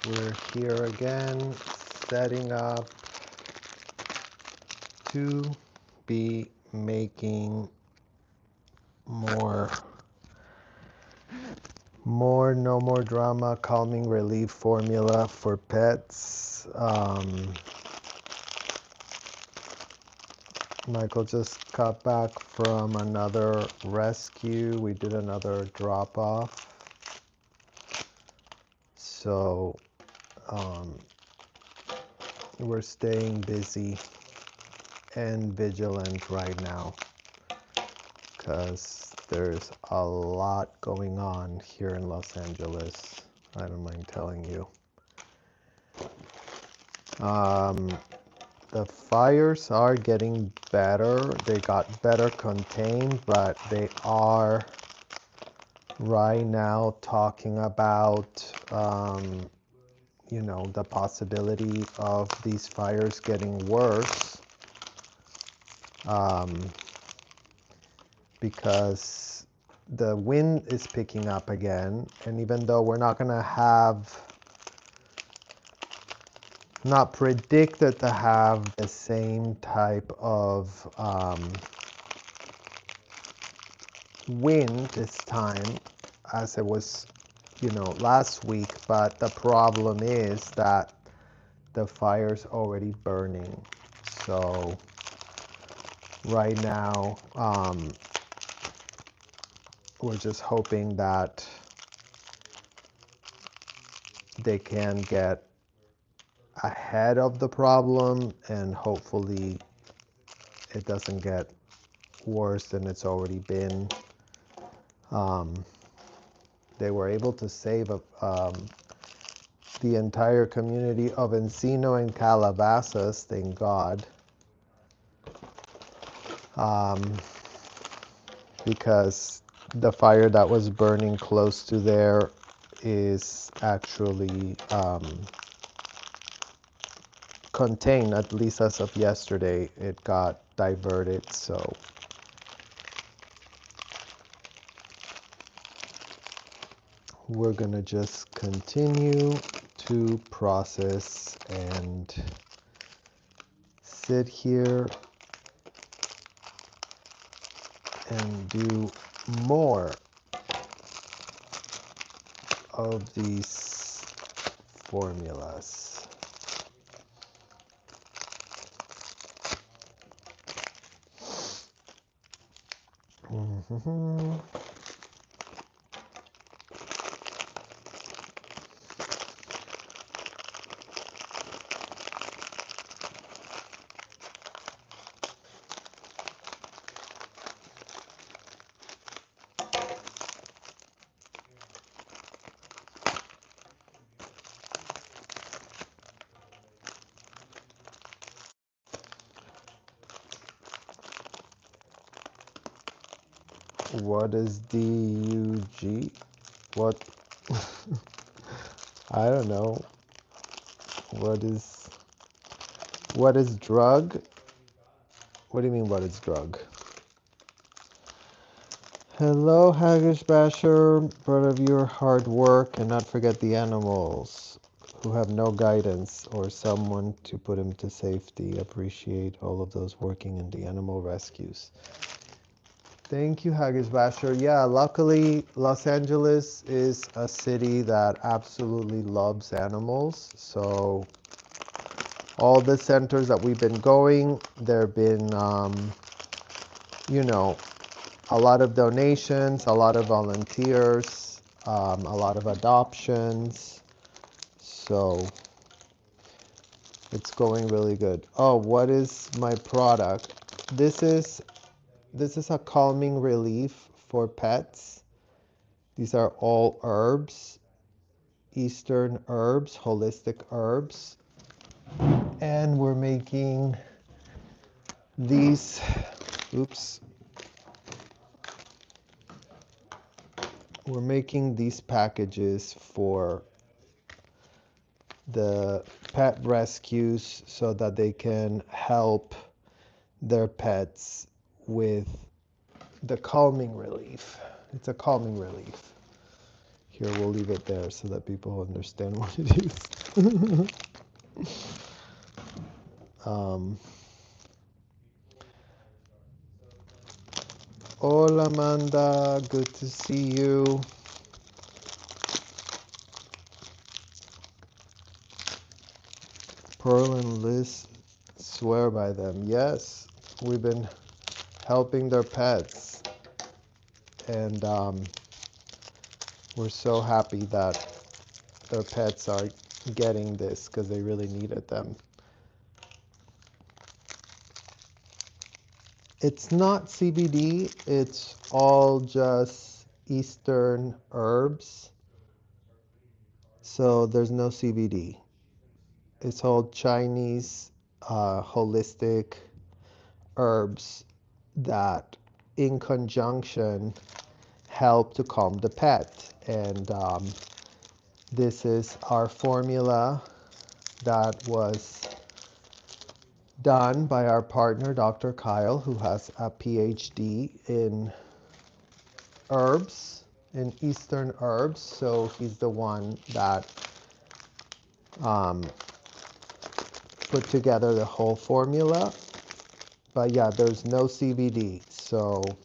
We're here again, setting up to be making more no more drama calming relief formula for pets. Michael just got back from another rescue. We did another drop off. So we're staying busy and vigilant right now because there's a lot going on here in Los Angeles. I don't mind telling you. The fires are getting better. They got better contained, but they are right now talking about the possibility of these fires getting worse because the wind is picking up again, and even though we're not predicted to have the same type of wind this time as it was last week, but the problem is that the fire's already burning. So right now we're just hoping that they can get ahead of the problem and hopefully it doesn't get worse than it's already been. They were able to save the entire community of Encino and Calabasas, thank God, because the fire that was burning close to there is actually contained, at least as of yesterday. It got diverted, so we're gonna just continue to process and sit here and do more of these formulas. What is DUG? What? I don't know. What is drug? What do you mean, what is drug? Hello, Haggish Basher, proud of your hard work, and not forget the animals who have no guidance or someone to put them to safety. Appreciate all of those working in the animal rescues. Thank you, Haggish Basher. Yeah, luckily, Los Angeles is a city that absolutely loves animals. So all the centers that we've been going, there have been, a lot of donations, a lot of volunteers, a lot of adoptions. So it's going really good. Oh, what is my product? This is a calming relief for pets. These are all herbs, Eastern herbs, holistic herbs. And we're making these, we're making these packages for the pet rescues so that they can help their pets with the calming relief. It's a calming relief. Here, we'll leave it there so that people understand what it is. um, Hola, Amanda. Good to see you. Pearl and Liz swear by them. Yes, we've been helping their pets. And we're so happy that their pets are getting this because they really needed them. It's not CBD, it's all just Eastern herbs. So there's no CBD. It's all Chinese holistic herbs that, in conjunction, help to calm the pet. And this is our formula that was done by our partner, Dr. Kyle, who has a PhD in herbs, in Eastern herbs. So he's the one that put together the whole formula. But yeah, there's no CBD. So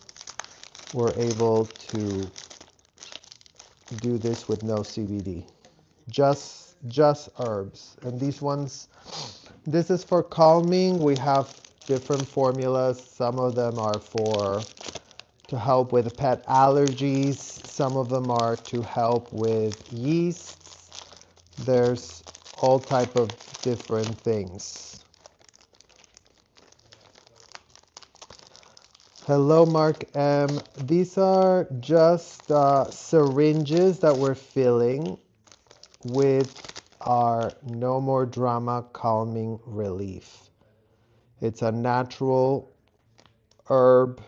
we're able to do this with no CBD. Just herbs. And these ones, this is for calming. We have different formulas. Some of them are for to help with pet allergies. Some of them are to help with yeasts. There's all type of different things. Hello, Mark M. These are just syringes that we're filling with our No More Drama Calming Relief. It's a natural herb,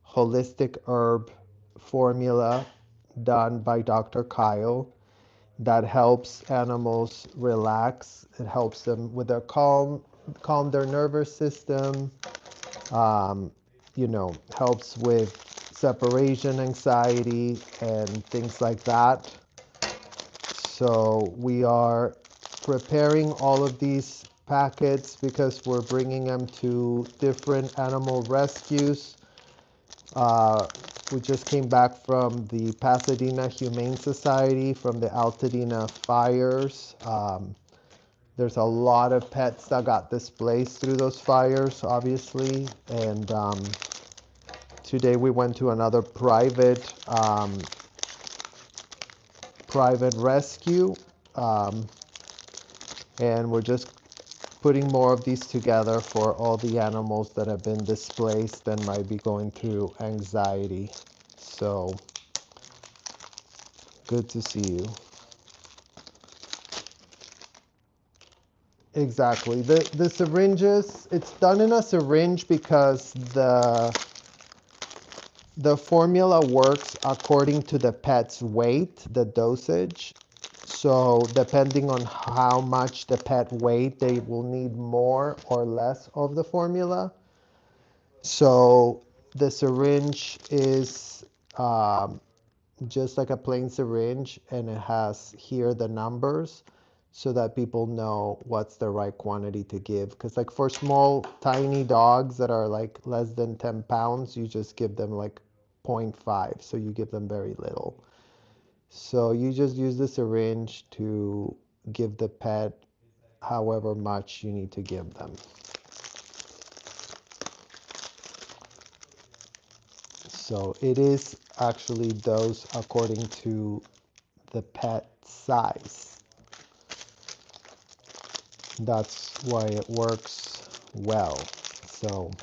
holistic herb formula done by Dr. Kyle that helps animals relax. It helps them with their calm their nervous system. Helps with separation anxiety and things like that. So we are preparing all of these packets because we're bringing them to different animal rescues. We just came back from the Pasadena Humane Society from the Altadena fires. There's a lot of pets that got displaced through those fires, obviously. And today we went to another private rescue. And we're just putting more of these together for all the animals that have been displaced and might be going through anxiety. So good to see you. Exactly. The syringes, it's done in a syringe because the formula works according to the pet's weight, the dosage. So depending on how much the pet weight, they will need more or less of the formula. So the syringe is just like a plain syringe, and it has here the numbers so that people know what's the right quantity to give. Because like for small, tiny dogs that are like less than 10 pounds, you just give them like 0.5. So you give them very little. So you just use the syringe to give the pet however much you need to give them. So it is actually dosed according to the pet size. That's why it works well. So,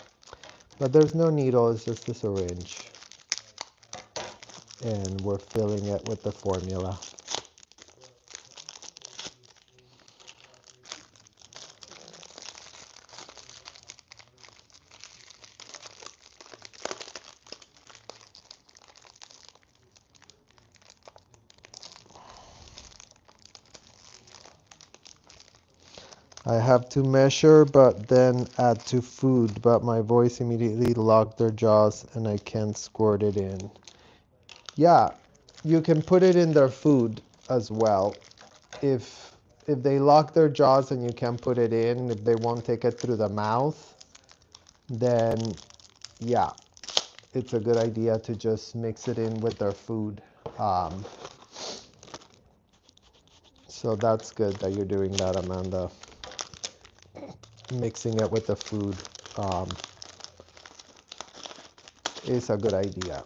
but there's no needle, it's just a syringe. And we're filling it with the formula. I have to measure, but then add to food, but my voice immediately locked their jaws and I can't squirt it in. Yeah, You can put it in their food as well. If they lock their jaws and you can put it in, if they won't take it through the mouth, then yeah, it's a good idea to just mix it in with their food. Um, so that's good that you're doing that, Amanda. Mixing it with the food um, is a good idea.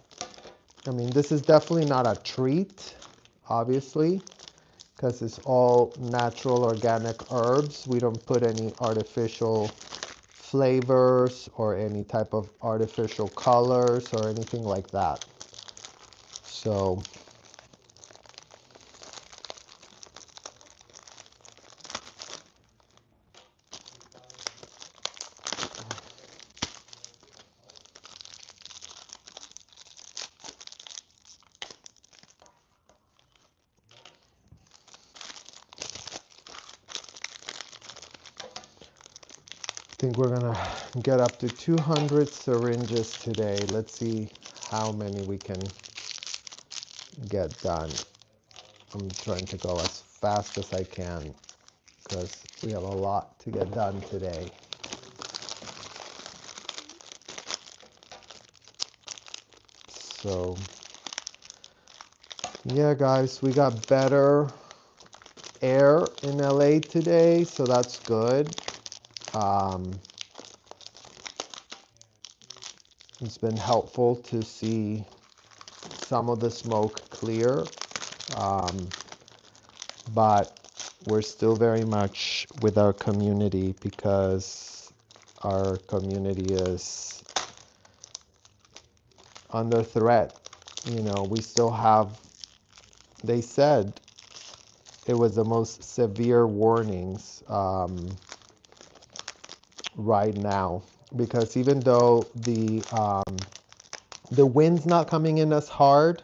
I mean, this is definitely not a treat, obviously, because it's all natural organic herbs. We don't put any artificial flavors or any type of artificial colors or anything like that. So I think we're gonna get up to 200 syringes today. Let's see how many we can get done. I'm trying to go as fast as I can because we have a lot to get done today. So yeah, guys, we got better air in LA today, so that's good. It's been helpful to see some of the smoke clear, but we're still very much with our community because our community is under threat. You know, we still have, they said it was the most severe warnings right now, because even though the wind's not coming in as hard,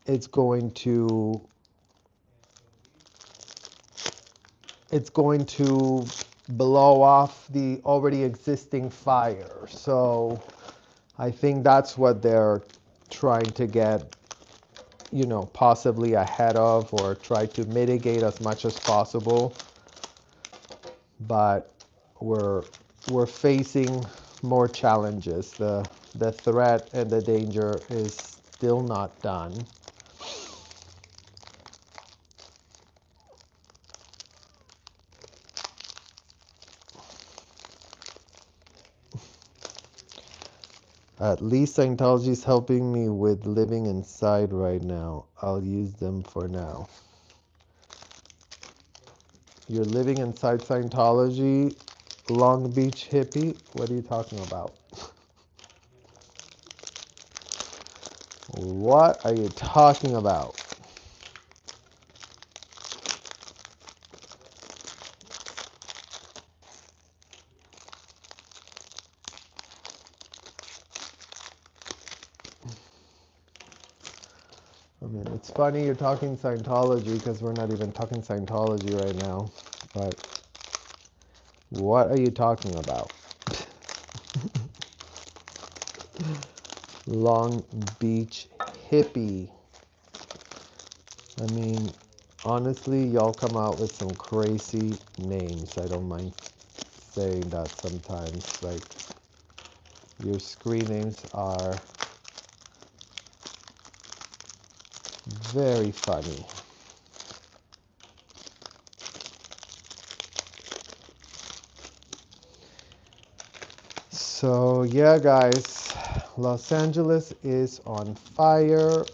it's going to blow off the already existing fire. So I think that's what they're trying to get, you know, possibly ahead of, or try to mitigate as much as possible. But we're facing more challenges. The threat and the danger is still not done. At least Scientology is helping me with living inside right now. I'll use them for now. You're living inside Scientology, Long Beach hippie? What are you talking about? What are you talking about? I mean, it's funny you're talking Scientology because we're not even talking Scientology right now. But what are you talking about? Long Beach hippie. I mean, honestly, y'all come out with some crazy names. I don't mind saying that sometimes. Like, your screen names are very funny. So yeah, guys, Los Angeles is on fire.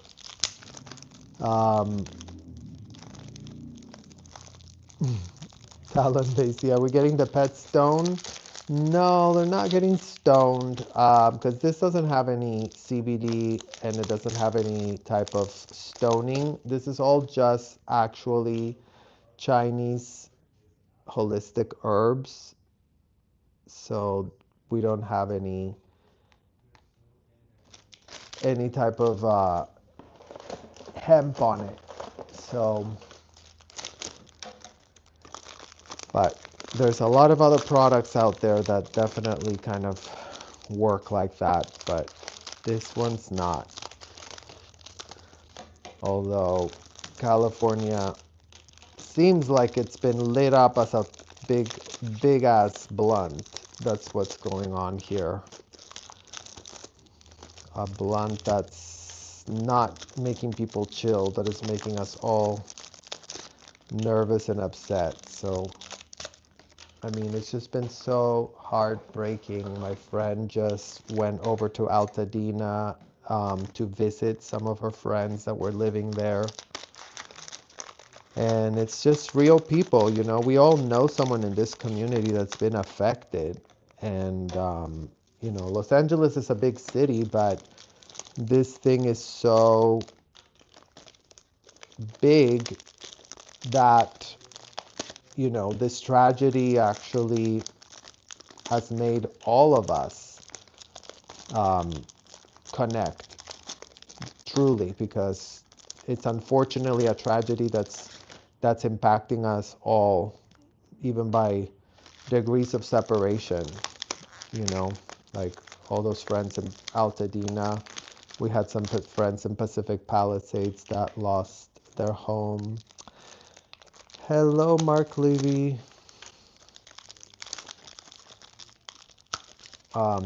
Talent-based, yeah, we're getting the pets stoned. No, they're not getting stoned because this doesn't have any CBD and it doesn't have any type of stoning. This is all just actually Chinese holistic herbs. So we don't have any type of hemp on it. So, but there's a lot of other products out there that definitely kind of work like that, but this one's not. Although California seems like it's been lit up as a big ass blunt. That's what's going on here. A blunt that's not making people chill, that is making us all nervous and upset. So, I mean, it's just been so heartbreaking. My friend just went over to Altadena to visit some of her friends that were living there. And it's just real people, you know. We all know someone in this community that's been affected. And, you know, Los Angeles is a big city, but this thing is so big that, you know, this tragedy actually has made all of us um, connect truly, because it's unfortunately a tragedy that's impacting us all, even by degrees of separation, you know, like all those friends in Altadena. We had some friends in Pacific Palisades that lost their home. Hello, Mark Levy. Um,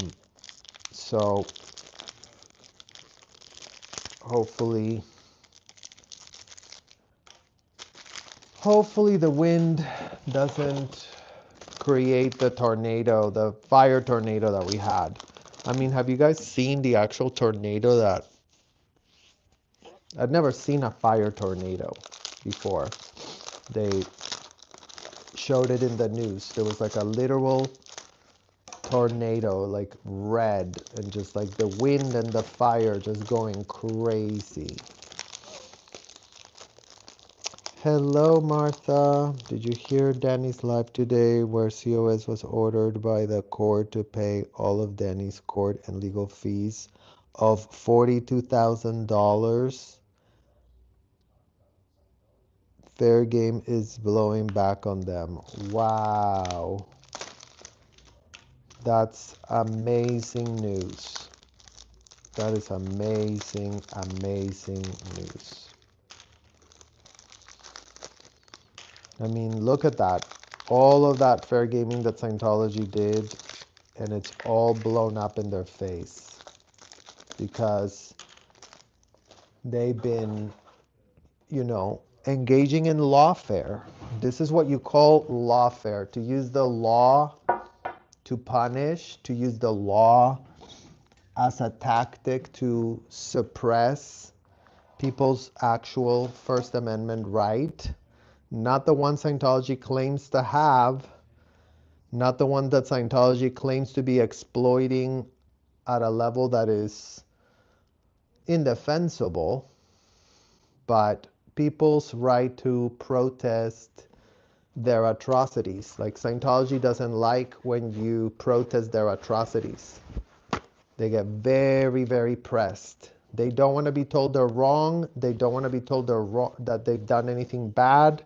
so hopefully, hopefully the wind doesn't create the tornado, the fire tornado that we had. I mean, have you guys seen the actual tornado that I've never seen a fire tornado before. They showed it in the news. There was like a literal tornado, like red, and just like the wind and the fire just going crazy. Hello, Martha. Did you hear Danny's live today where COS was ordered by the court to pay all of Danny's court and legal fees of $42,000? Fair Game is blowing back on them. Wow. That's amazing news. That is amazing, amazing news. I mean, look at that. All of that fair gaming that Scientology did, and it's all blown up in their face because they've been, you know, engaging in lawfare. This is what you call lawfare, to use the law to punish, to use the law as a tactic to suppress people's actual First Amendment right, not the one Scientology claims to have, not the one that Scientology claims to be exploiting at a level that is indefensible, but people's right to protest their atrocities. Like, Scientology doesn't like when you protest their atrocities. They get very, very pressed. They don't want to be told they're wrong. They don't want to be told they're wrong, that they've done anything bad.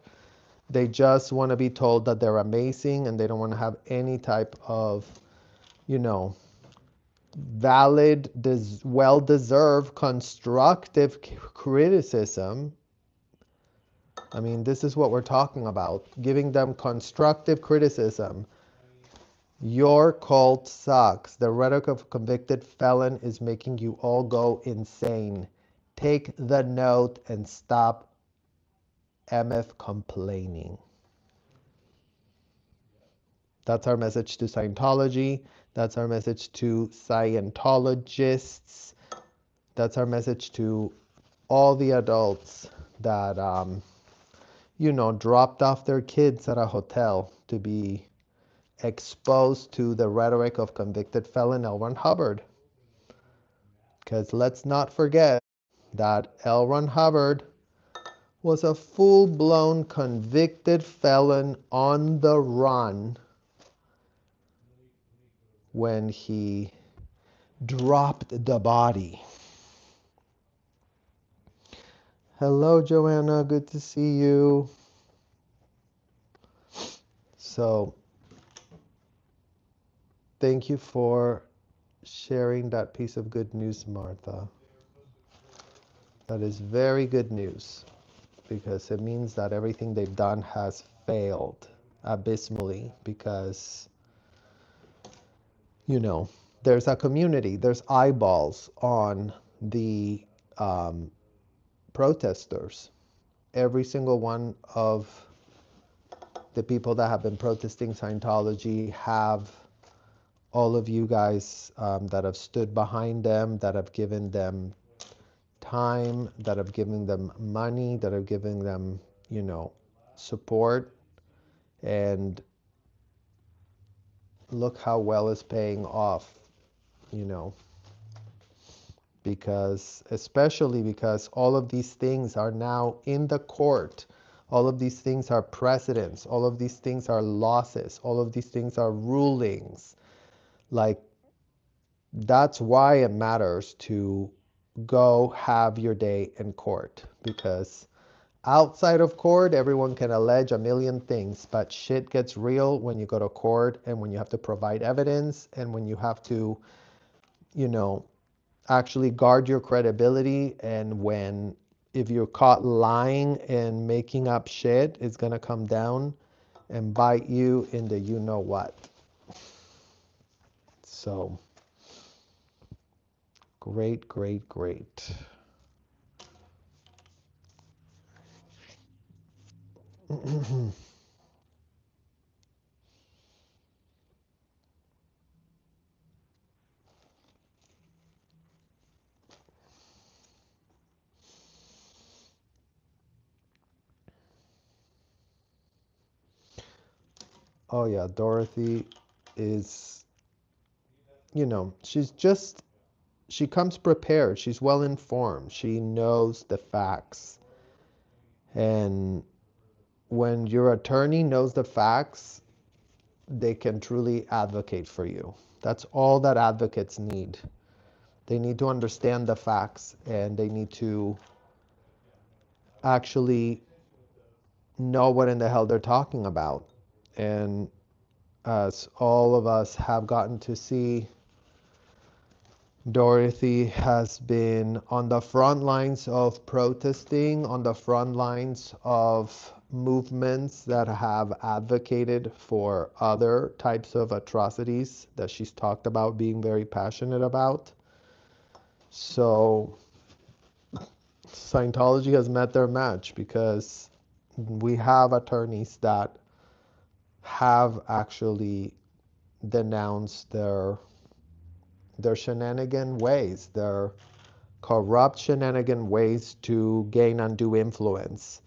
They just want to be told that they're amazing, and they don't want to have any type of, you know, valid, well-deserved, constructive criticism. I mean, this is what we're talking about, giving them constructive criticism. Your cult sucks. The rhetoric of a convicted felon is making you all go insane. Take the note and stop MF complaining. That's our message to Scientology. That's our message to Scientologists. That's our message to all the adults that, you know, dropped off their kids at a hotel to be exposed to the rhetoric of convicted felon L. Ron Hubbard. Because let's not forget that L. Ron Hubbard was a full-blown convicted felon on the run when he dropped the body. Hello, Joanna. Good to see you. So, thank you for sharing that piece of good news, Martha. That is very good news because it means that everything they've done has failed abysmally because, you know, there's a community, there's eyeballs on the protesters. Every single one of the people that have been protesting Scientology have all of you guys that have stood behind them, that have given them time, that have given them money, that have given them, you know, support. And look how well it's paying off, you know, because especially because all of these things are now in the court. All of these things are precedents. All of these things are losses. All of these things are rulings. Like, that's why it matters to go have your day in court, because outside of court, everyone can allege a million things, but shit gets real when you go to court and when you have to provide evidence and when you have to, you know, actually guard your credibility. And when, if you're caught lying and making up shit, it's going to come down and bite you in the you know what. So, great, great, great. Oh yeah, Dorothy is, you know, she comes prepared. She's well informed. She knows the facts. And when your attorney knows the facts, they can truly advocate for you. That's all that advocates need. They need to understand the facts and they need to actually know what in the hell they're talking about. And as all of us have gotten to see, Dorothy has been on the front lines of protesting, on the front lines of movements that have advocated for other types of atrocities that she's talked about being very passionate about. So Scientology has met their match because we have attorneys that have actually denounced their shenanigan ways, their corrupt shenanigan ways to gain undue influence.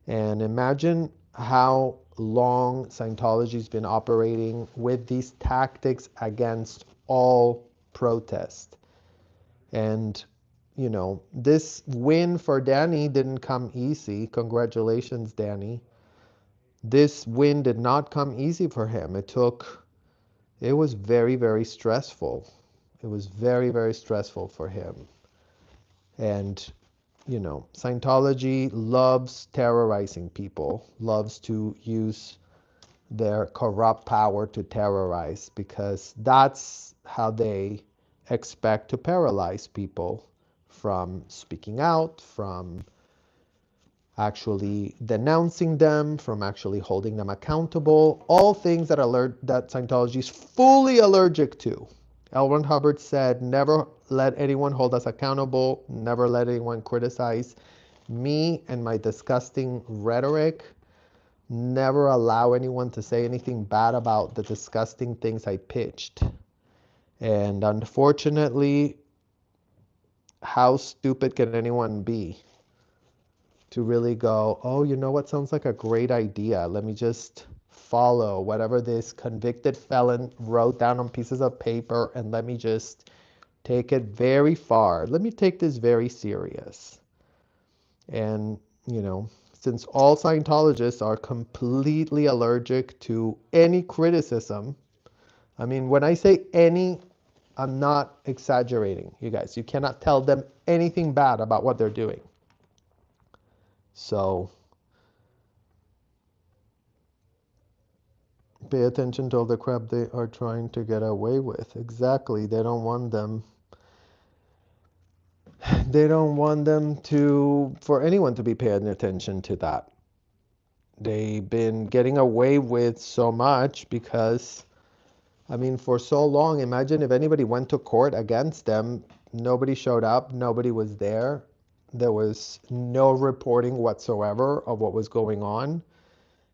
And imagine how long Scientology's been operating with these tactics against all protest. And, you know, this win for Danny didn't come easy. Congratulations, Danny. This win did not come easy for him. It was very, very stressful. It was very, very stressful for him. And, you know, Scientology loves terrorizing people, loves to use their corrupt power to terrorize, because that's how they expect to paralyze people from speaking out, from actually denouncing them, from actually holding them accountable. All things that Scientology is fully allergic to. L. Ron Hubbard said, never let anyone hold us accountable, never let anyone criticize me and my disgusting rhetoric, never allow anyone to say anything bad about the disgusting things I pitched. And unfortunately, how stupid can anyone be to really go, oh, you know what sounds like a great idea? Let me just follow whatever this convicted felon wrote down on pieces of paper and let me just take it very far. Let me take this very serious. And, you know, since all Scientologists are completely allergic to any criticism, I mean, when I say any, I'm not exaggerating, you guys. You cannot tell them anything bad about what they're doing. So pay attention to all the crap they are trying to get away with. Exactly. They don't want them. They don't want them to, for anyone to be paying attention to that. They've been getting away with so much because, I mean, for so long, imagine if anybody went to court against them, nobody showed up, nobody was there. There was no reporting whatsoever of what was going on.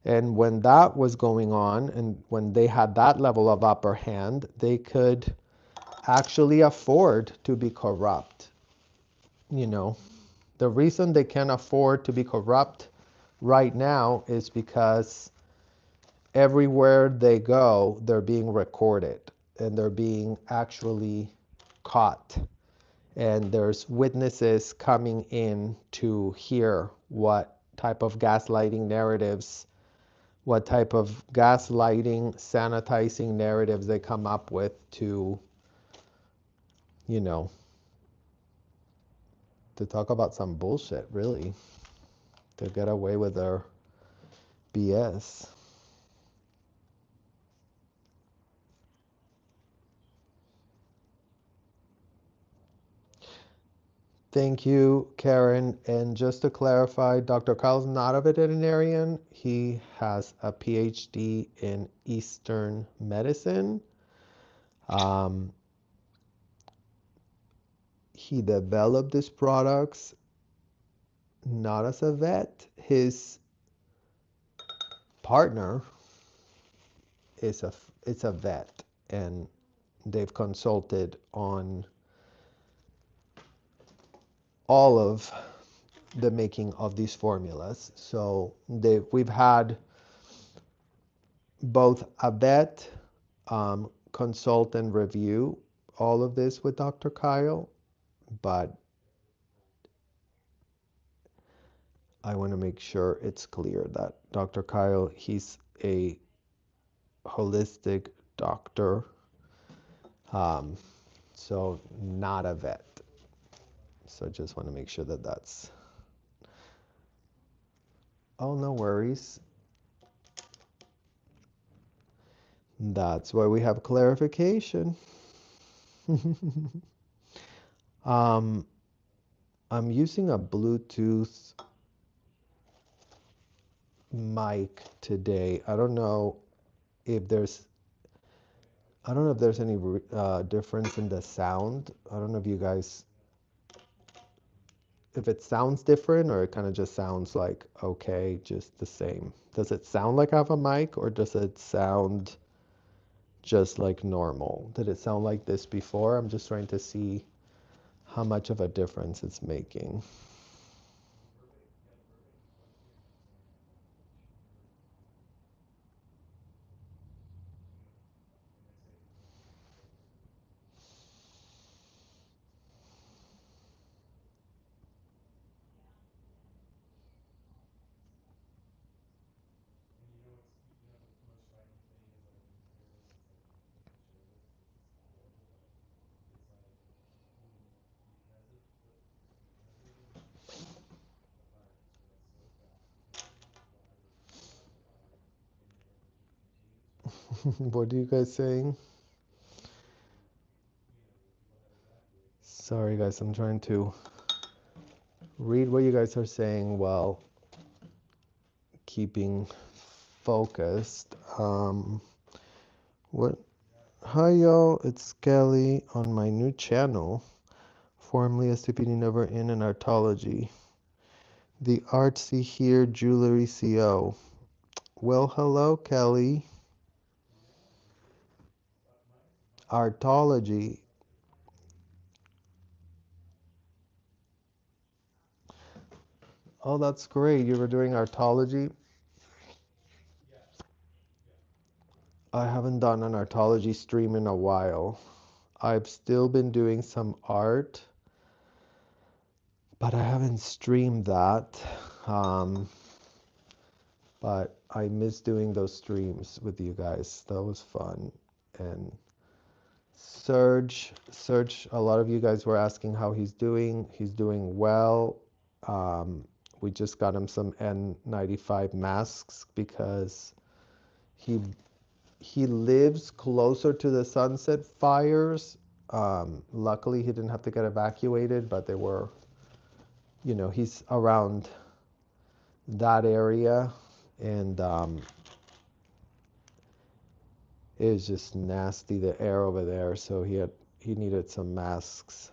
And when that was going on, and when they had that level of upper hand, they could actually afford to be corrupt. You know, the reason they can afford to be corrupt right now is because everywhere they go, they're being recorded and they're being actually caught. And there's witnesses coming in to hear what type of gaslighting narratives, what type of gaslighting, sanitizing narratives they come up with to, you know, to talk about some bullshit, really, to get away with their BS. Thank you, Karen. And just to clarify, Dr. Kyle's not a veterinarian. He has a PhD in Eastern medicine. Um, he developed these products not as a vet. His partner is a vet, and they've consulted on all of the making of these formulas. So we've had both a vet consult and review all of this with Dr. Kyle, but I want to make sure it's clear that Dr. Kyle, he's a holistic doctor, um, so not a vet. So I just want to make sure that that's, oh, no worries. That's why we have clarification. um, I'm using a Bluetooth mic today. If there's, I don't know if there's any difference in the sound. I don't know if you guys, if it sounds different or it kind of just sounds like, okay, just the same. Does it sound like I have a mic or does it sound just like normal? Did it sound like this before? I'm just trying to see how much of a difference it's making. What are you guys saying? Sorry guys, I'm trying to read what you guys are saying while keeping focused. What? Hi y'all, it's Kelly on my new channel, formerly SCPD Never In and Artology. The Artsy Here Jewelry CO. Well, hello Kelly. Artology. Oh, that's great. You were doing artology? I haven't done an artology stream in a while. I've still been doing some art, but I haven't streamed that. Um, but I miss doing those streams with you guys. That was fun. And Serge, a lot of you guys were asking how he's doing. He's doing well. Um, we just got him some N95 masks because he he lives closer to the Sunset fires. Luckily, he didn't have to get evacuated, but they were you know, he's around that area, and it was just nasty, the air over there. So he needed some masks.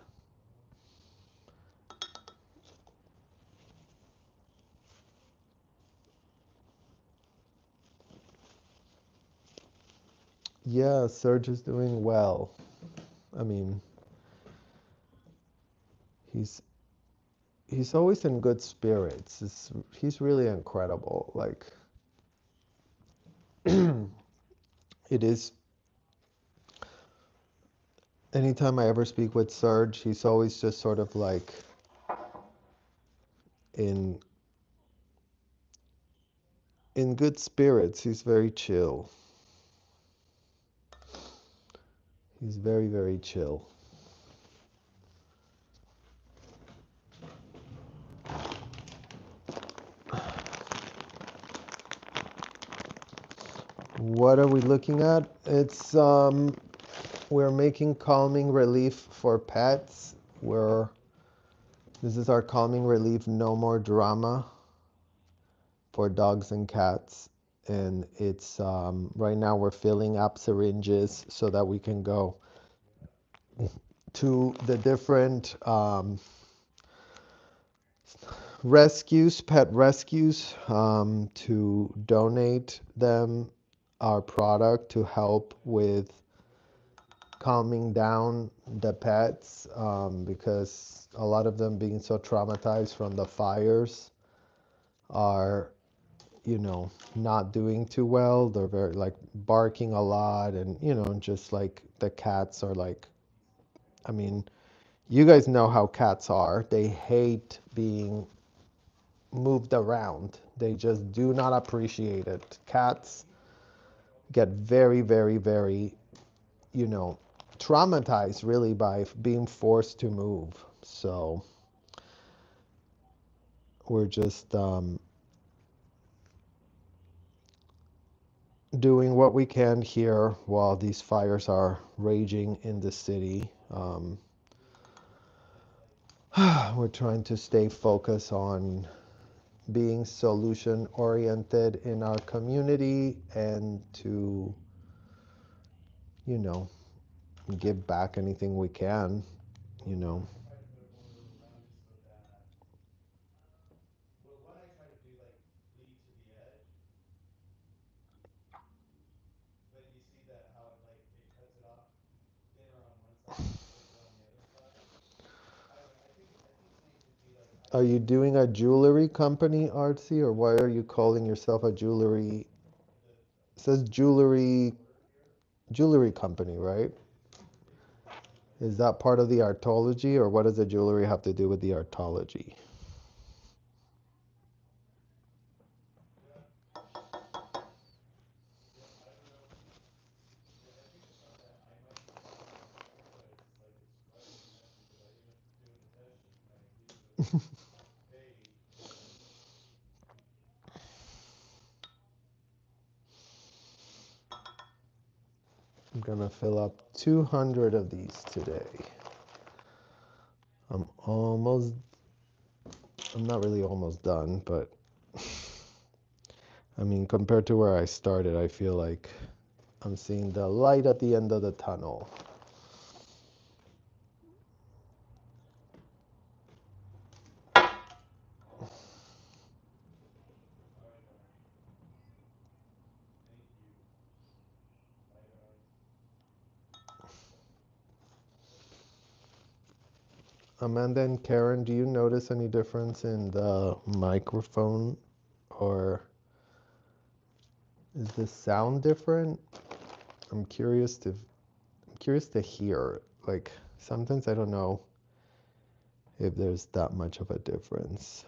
Yeah, Serge is doing well. I mean, he's he's always in good spirits. He's really incredible. Like it is anytime I ever speak with Serge, he's always just sort of like in in good spirits. He's very chill. He's very, very chill. What are we looking at? It's we're making calming relief for pets. This is our calming relief, no more drama for dogs and cats. And it's right now we're filling up syringes so that we can go to the different rescues, pet rescues, to donate them our product to help with calming down the pets, because a lot of them being so traumatized from the fires are, you know, not doing too well. They're very like barking a lot, and you know, just like the cats are like, I mean, you guys know how cats are. They hate being moved around. They just do not appreciate it. Cats get very, very, very, you know, traumatized really by being forced to move. So we're just doing what we can here while these fires are raging in the city. We're trying to stay focused on being solution oriented in our community and to, you know, give back anything we can, you know. Are you doing a jewelry company, Artsy, or why are you calling yourself a jewelry? It says jewelry company, right? Is that part of the artology, or what does the jewelry have to do with the artology? I'm gonna fill up 200 of these today. I'm almost, I'm not really almost done, but I mean, compared to where I started, I feel like I'm seeing the light at the end of the tunnel. Amanda and Karen, do you notice any difference in the microphone, or is the sound different? I'm curious to hear. Like sometimes I don't know if there's that much of a difference.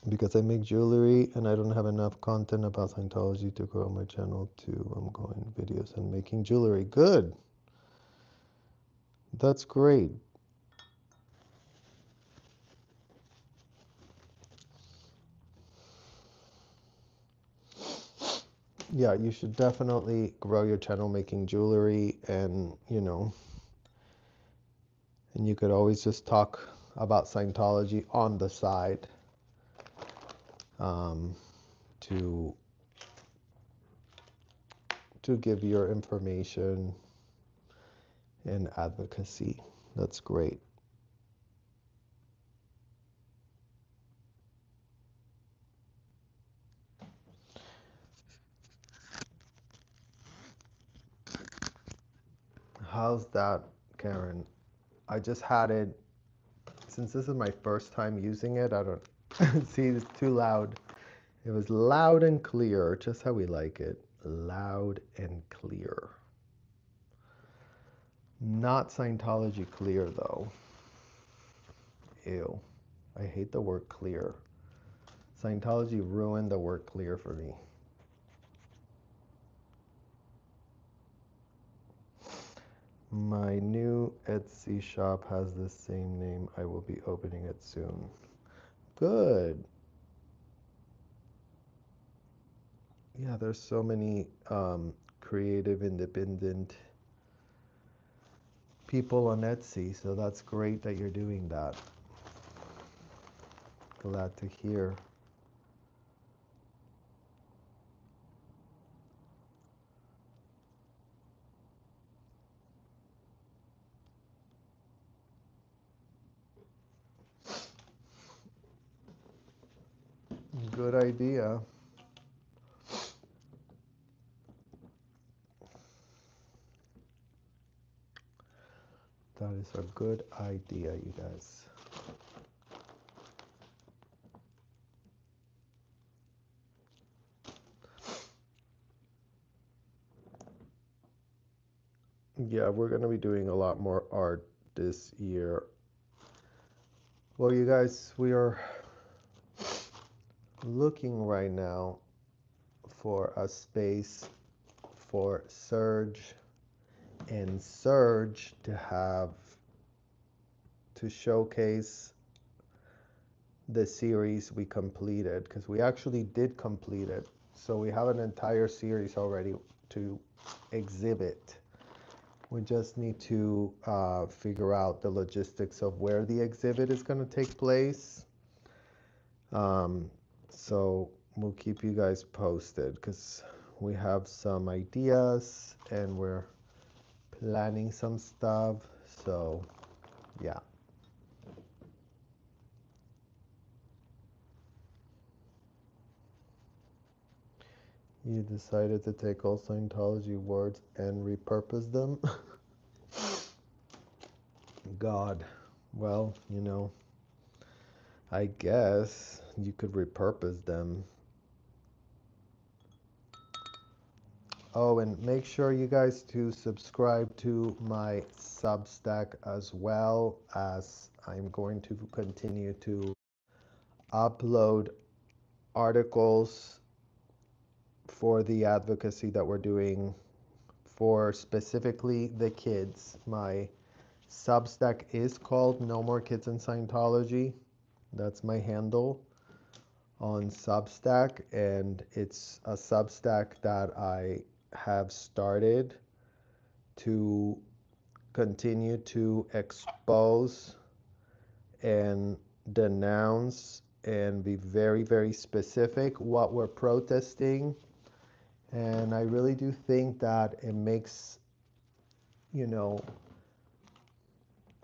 Because I make jewelry and I don't have enough content about Scientology to grow my channel to I'm going videos and making jewelry. Good. That's great. Yeah, you should definitely grow your channel making jewelry, and you know, And you could always just talk about Scientology on the side, um, to give your information and advocacy. That's great. How's that, Karen? I just had it, since this is my first time using it, I don't see, it's too loud. It was loud and clear, just how we like it. Loud and clear. Not Scientology clear, though. Ew. I hate the word clear. Scientology ruined the word clear for me. My new Etsy shop has the same name. I will be opening it soon. Good. Yeah, there's so many creative, independent people on Etsy, so that's great that you're doing that. Glad to hear. Good idea. That is a good idea, you guys. Yeah, we're going to be doing a lot more art this year. Well, you guys, we are looking right now for a space for Surge and Surge to have, to showcase the series we completed, because we actually did complete it. So we have an entire series already to exhibit. We just need to figure out the logistics of where the exhibit is going to take place. So we'll keep you guys posted, because we have some ideas and we're planning some stuff. So yeah. You decided to take all Scientology words and repurpose them? God. Well, I guess you could repurpose them. Oh, and make sure you guys to subscribe to my Substack, as well as I'm going to continue to upload articles for the advocacy that we're doing for specifically the kids. My Substack is called No More Kids in Scientology. That's my handle on Substack, and it's a Substack that I have started to continue to expose and denounce and be very, very specific what we're protesting. And I really do think that it makes,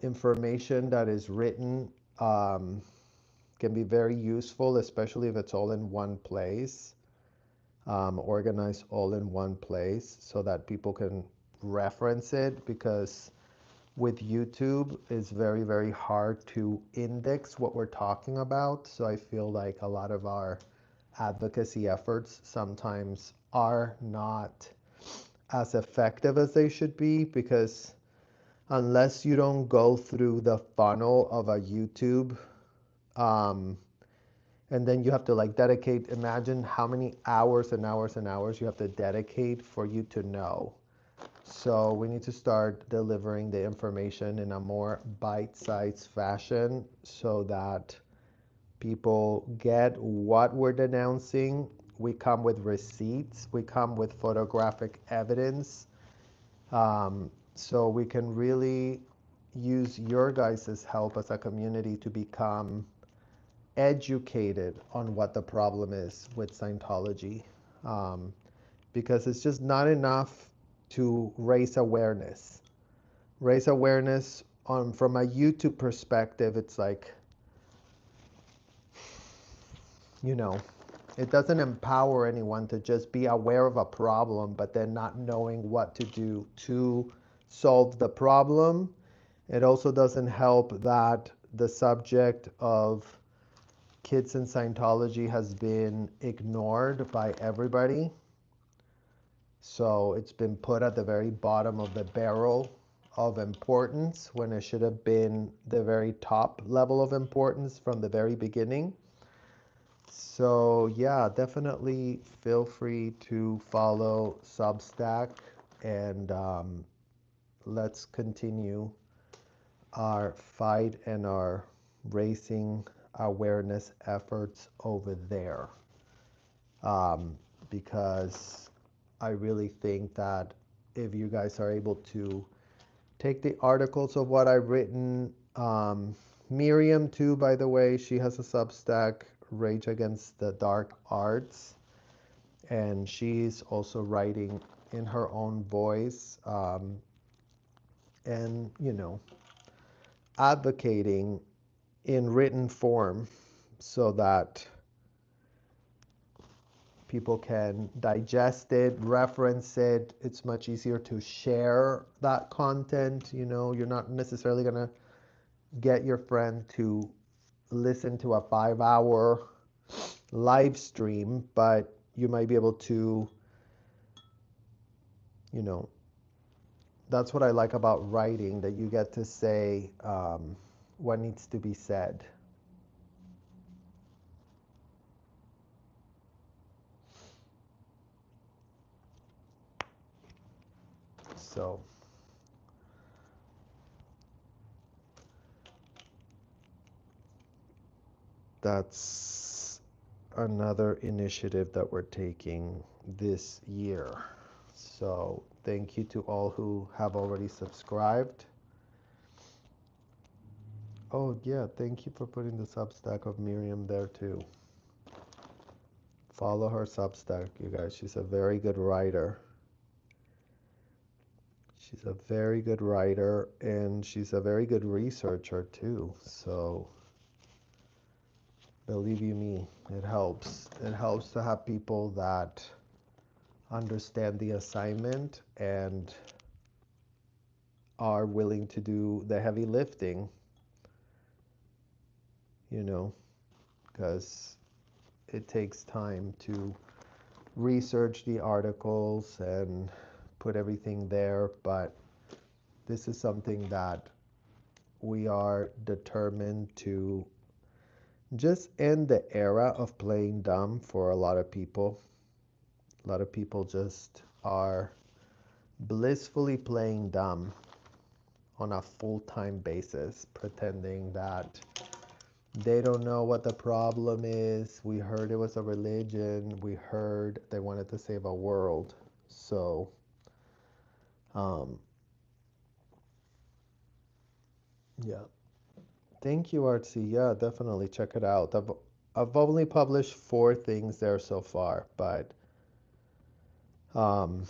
information that is written, can be very useful, especially if it's all in one place, organized all in one place so that people can reference it, because with YouTube, it's very, very hard to index what we're talking about. So I feel like a lot of our advocacy efforts sometimes are not as effective as they should be, because unless you don't go through the funnel of a YouTube, um, and then you have to like dedicate, imagine how many hours and hours and hours you have to dedicate for you to know. So we need to start delivering the information in a more bite-sized fashion so that people get what we're denouncing. We come with receipts, we come with photographic evidence, so we can really use your guys' help as a community to become educated on what the problem is with Scientology. Um, because it's just not enough to raise awareness. Raise awareness on from a YouTube perspective, it's like, you know, it doesn't empower anyone to just be aware of a problem, but then not knowing what to do to solve the problem. It also doesn't help that the subject of kids in Scientology has been ignored by everybody. So it's been put at the very bottom of the barrel of importance when it should have been the very top level of importance from the very beginning. So yeah, definitely feel free to follow Substack, and let's continue our fight and our raising awareness efforts over there. Because I really think that if you guys are able to take the articles of what I've written, Miriam too, by the way, she has a Substack, Rage Against the Dark Arts, and she's also writing in her own voice, and advocating in written form so that people can digest it, reference it. It's much easier to share that content. You're not necessarily going to get your friend to listen to a 5-hour live stream, but you might be able to, you know, that's what I like about writing, that you get to say what needs to be said. So that's another initiative that we're taking this year. So thank you to all who have already subscribed. Oh yeah, thank you for putting the Substack of Miriam there too. Follow her Substack, you guys. She's a very good writer. She's a very good writer, and she's a very good researcher too. So believe you me, it helps. It helps to have people that understand the assignment and are willing to do the heavy lifting, because it takes time to research the articles and put everything there. But this is something that we are determined to just end the era of playing dumb for a lot of people. A lot of people just are blissfully playing dumb on a full-time basis, pretending that they don't know what the problem is. We heard it was a religion. We heard they wanted to save a world. So, yeah. Thank you, Artsy. Yeah, definitely check it out. I've only published 4 things there so far, but um,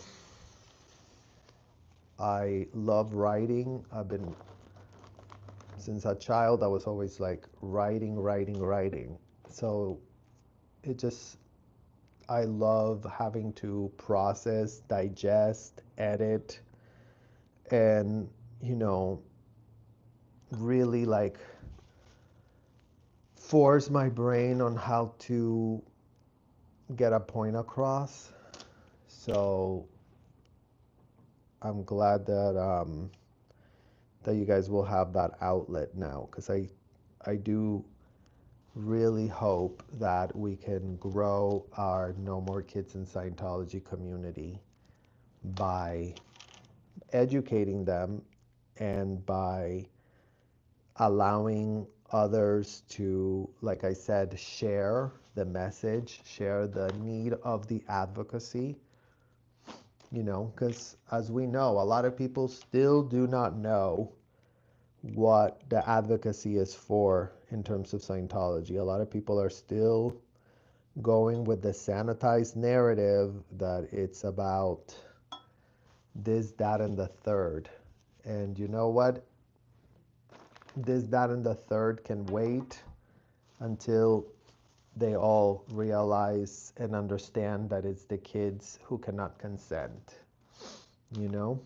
I love writing. Since a child, I was always like writing, writing, writing. So it just, I love having to process, digest, edit, and, really like force my brain on how to get a point across. So I'm glad that you guys will have that outlet now, because I do really hope that we can grow our No More Kids in Scientology community by educating them and by allowing others to, like I said, share the message, share the need of the advocacy, because as we know, a lot of people still do not know what the advocacy is for in terms of Scientology. A lot of people are still going with the sanitized narrative that it's about this, that, and the third. And you know what? This, that, and the third can wait until they all realize and understand that it's the kids who cannot consent, you know?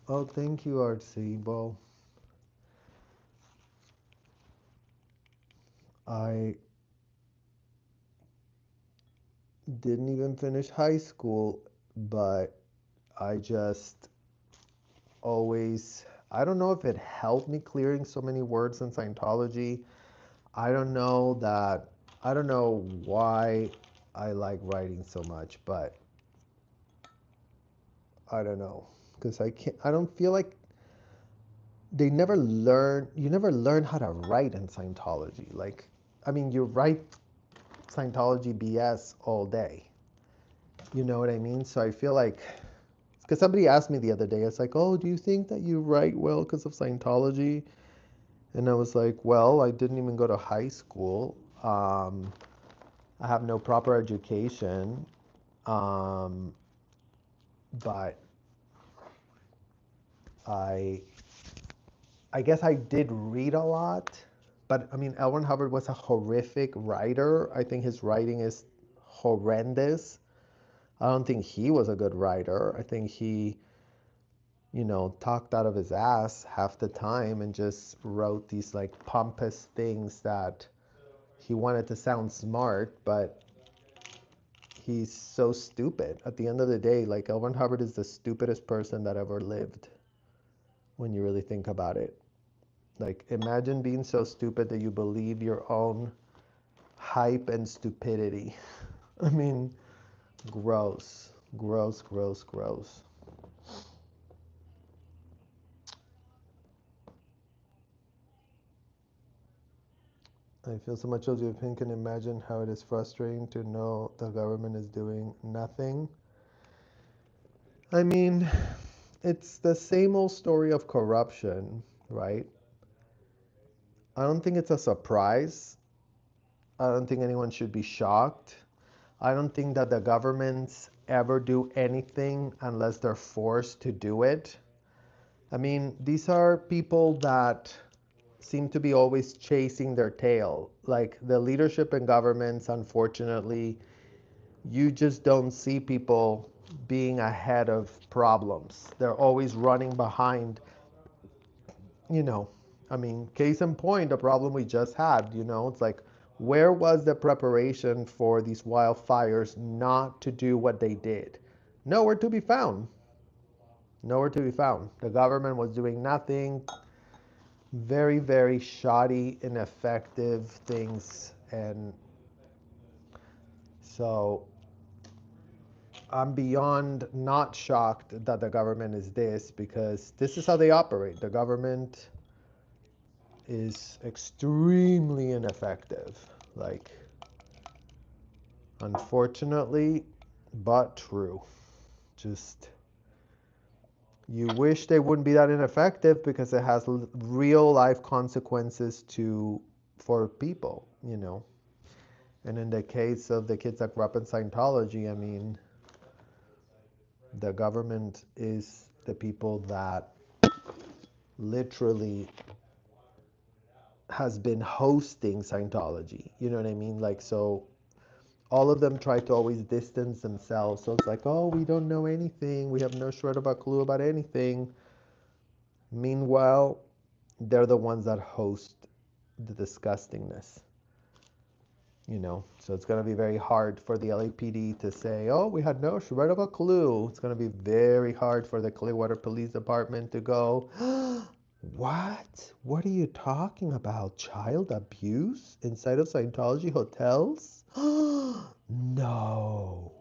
Oh, thank you, Artsy. Well, I didn't even finish high school, but I just always, I don't know if it helped me clearing so many words in Scientology. I don't know that, I don't know why I like writing so much, but I don't know. Because I don't feel like you never learn how to write in Scientology. Like, I mean, you write Scientology BS all day. You know what I mean? So I feel like, because somebody asked me the other day, it's like, oh, do you think that you write well because of Scientology? And I was like, well, I didn't even go to high school. I have no proper education. Um, but I, I guess I did read a lot. But I mean, L. Ron Hubbard was a horrific writer. I think his writing is horrendous. I don't think he was a good writer. I think he, talked out of his ass half the time and just wrote these like pompous things that he wanted to sound smart, but he's so stupid. At the end of the day, like L. Ron Hubbard is the stupidest person that ever lived when you really think about it. Like, imagine being so stupid that you believe your own hype and stupidity. I mean, gross, gross, gross, gross. I feel so much as you can imagine how it is frustrating to know the government is doing nothing. I mean, it's the same old story of corruption, right? I don't think it's a surprise. I don't think anyone should be shocked. I don't think that the governments ever do anything unless they're forced to do it. I mean, these are people that seem to be always chasing their tail. Like the leadership in governments, unfortunately, you just don't see people being ahead of problems. They're always running behind, you know. I mean, case in point, the problem we just had, it's like, where was the preparation for these wildfires not to do what they did? Nowhere to be found. Nowhere to be found. The government was doing nothing. Very, very shoddy, ineffective things. And so I'm beyond not shocked that the government is this, because this is how they operate. The government is extremely ineffective. Like, unfortunately, but true. Just, you wish they wouldn't be that ineffective because it has real life consequences for people. And in the case of the kids that grew up in Scientology, I mean, the government is the people that literally has been hosting Scientology. You know what I mean? Like, so all of them try to always distance themselves. So it's like, oh, we don't know anything. We have no shred of a clue about anything. Meanwhile, they're the ones that host the disgustingness. So it's going to be very hard for the LAPD to say, oh, we had no shred of a clue. It's going to be very hard for the Clearwater Police Department to go, what? What are you talking about? Child abuse inside of Scientology hotels? No.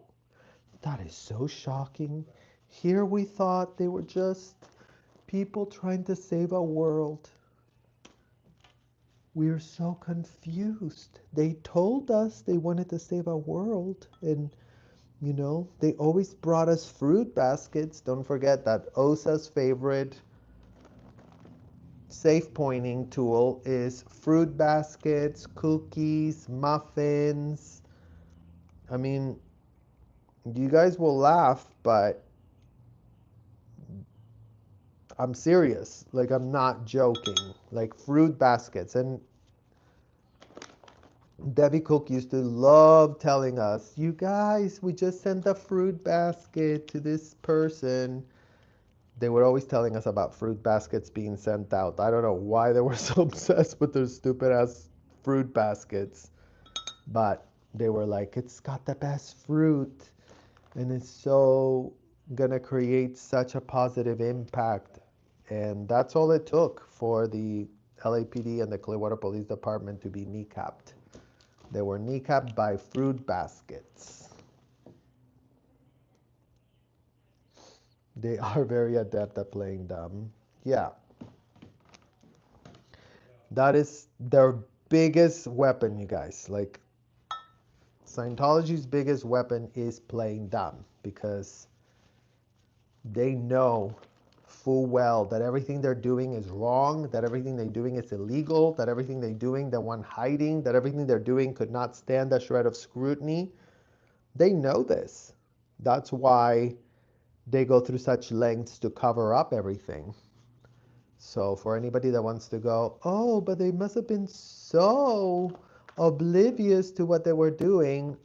That is so shocking. Here we thought they were just people trying to save our world. We're so confused. They told us they wanted to save our world, and You know, they always brought us fruit baskets. Don't forget that OSA's favorite safe pointing tool is fruit baskets, cookies, muffins. I mean, you guys will laugh, but I'm serious. Like, I'm not joking. Like, fruit baskets. And Debbie Cook used to love telling us, you guys, we just sent a fruit basket to this person. They were always telling us about fruit baskets being sent out. I don't know why they were so obsessed with their stupid ass fruit baskets, but they were like, it's got the best fruit and it's so gonna create such a positive impact. And that's all it took for the LAPD and the Clearwater Police Department to be kneecapped. They were kneecapped by fruit baskets. They are very adept at playing dumb. Yeah, that is their biggest weapon, you guys. Like, Scientology's biggest weapon is playing dumb because they know full well that everything they're doing is wrong, that everything they're doing is illegal, that everything they're doing, the one hiding, that everything they're doing could not stand a shred of scrutiny. They know this. That's why they go through such lengths to cover up everything. So for anybody that wants to go, oh, but they must have been so oblivious to what they were doing.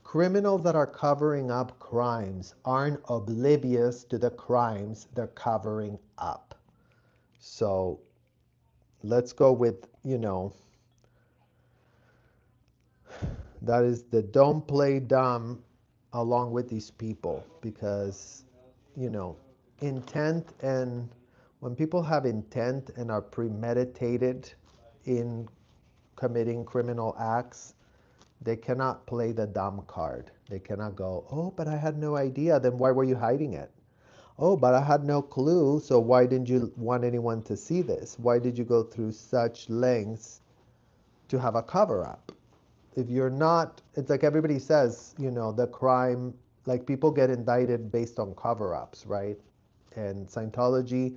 Criminals that are covering up crimes aren't oblivious to the crimes they're covering up. So let's go with, that is the don't play dumb along with these people because, you know, intent, and when people have intent and are premeditated in committing criminal acts, they cannot play the dumb card. They cannot go, oh, but I had no idea. Then why were you hiding it? Oh, but I had no clue. So why didn't you want anyone to see this? Why did you go through such lengths to have a cover up? If you're not, it's like everybody says, the crime, like people get indicted based on cover ups, right? And Scientology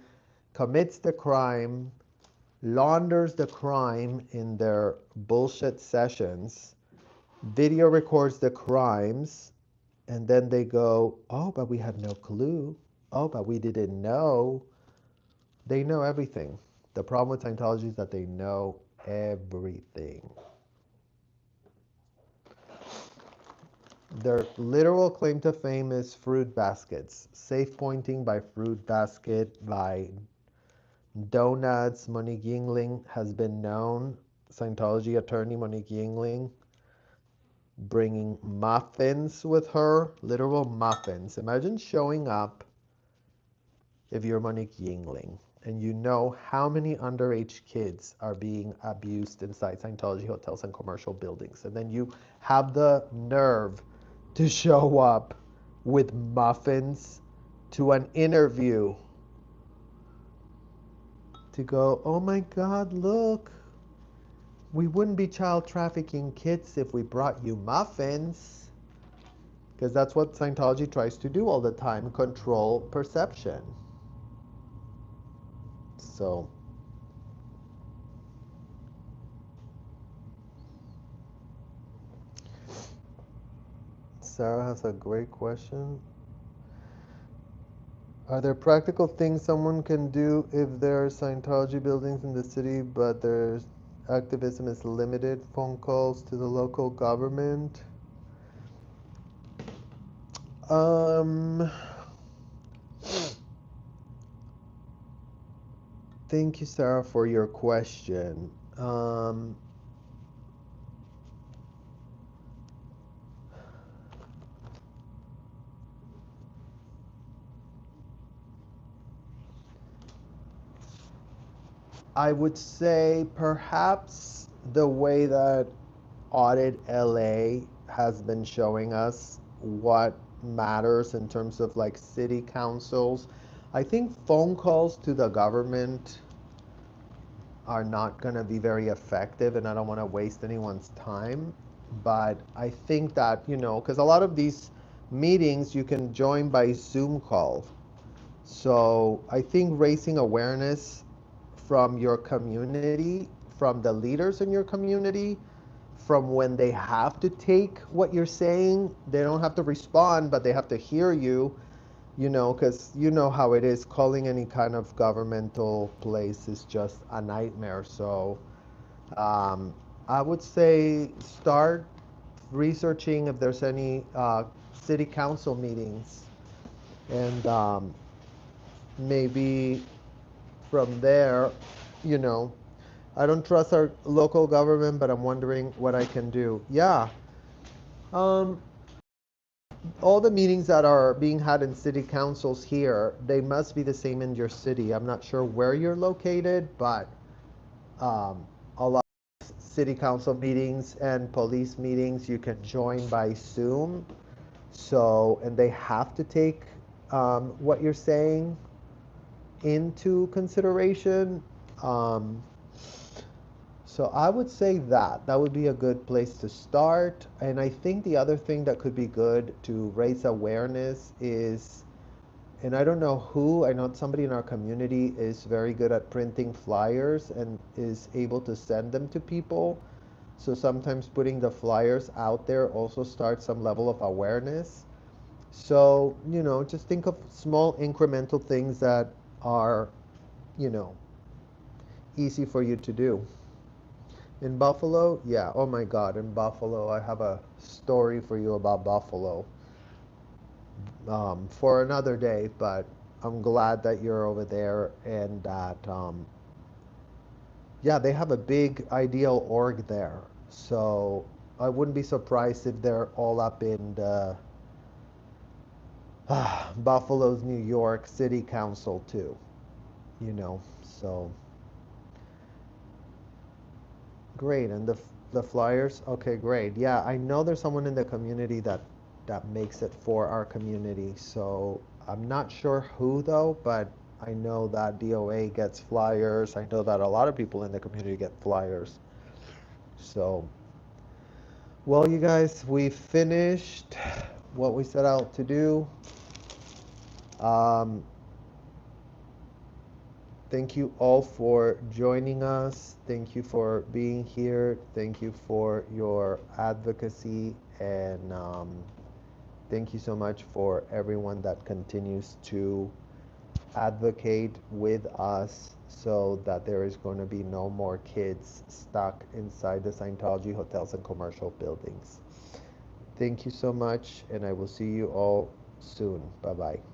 commits the crime, launders the crime in their bullshit sessions, video records the crimes, and then they go, oh, but we had no clue. Oh, but we didn't know. They know everything. The problem with Scientology is that they know everything. Their literal claim to fame is fruit baskets. Safe pointing by fruit basket, by donuts. Monique Yingling has been known, Scientology attorney Monique Yingling, bringing muffins with her, literal muffins. Imagine showing up if you're Monique Yingling and you know how many underage kids are being abused inside Scientology hotels and commercial buildings, and then you have the nerve to show up with muffins to an interview to go, oh my God, look, we wouldn't be child trafficking kids if we brought you muffins. Because that's what Scientology tries to do all the time, control perception. So, Sarah has a great question. Are there practical things someone can do if there are Scientology buildings in the city, but their activism is limited? Phone calls to the local government? Um, Thank you, Sarah, for your question. I would say perhaps the way that Audit LA has been showing us what matters in terms of like city councils. I think phone calls to the government are not going to be very effective, and I don't want to waste anyone's time. But I think that, because a lot of these meetings, you can join by Zoom call. So I think raising awareness from your community, from the leaders in your community, from when they have to take what you're saying, they don't have to respond, but they have to hear you, because you know how it is. Calling any kind of governmental place is just a nightmare. So um, I would say start researching if there's any city council meetings, and maybe from there, you know, I don't trust our local government, but I'm wondering what I can do. Yeah. Um, all the meetings that are being had in city councils here, they must be the same in your city. I'm not sure where you're located, but a lot of city council meetings and police meetings you can join by Zoom. So, and they have to take what you're saying into consideration. Um, So I would say that that would be a good place to start. And I think the other thing that could be good to raise awareness is, and I don't know who, I know somebody in our community is very good at printing flyers and is able to send them to people. So sometimes putting the flyers out there also starts some level of awareness. So, just think of small incremental things that are, you know, easy for you to do. In Buffalo? Yeah. Oh my God. In Buffalo, I have a story for you about Buffalo for another day, but I'm glad that you're over there and that, yeah, they have a big ideal org there. So I wouldn't be surprised if they're all up in the Buffalo's New York City Council too, So great. And the flyers? Okay, great. Yeah, I know there's someone in the community that makes it for our community. So I'm not sure who though, but I know that DOA gets flyers. I know that a lot of people in the community get flyers. So, well, you guys, we finished what we set out to do. Um, Thank you all for joining us. Thank you for being here. Thank you for your advocacy. And thank you so much for everyone that continues to advocate with us so that there is going to be no more kids stuck inside the Scientology hotels and commercial buildings. Thank you so much, and I will see you all soon. Bye bye.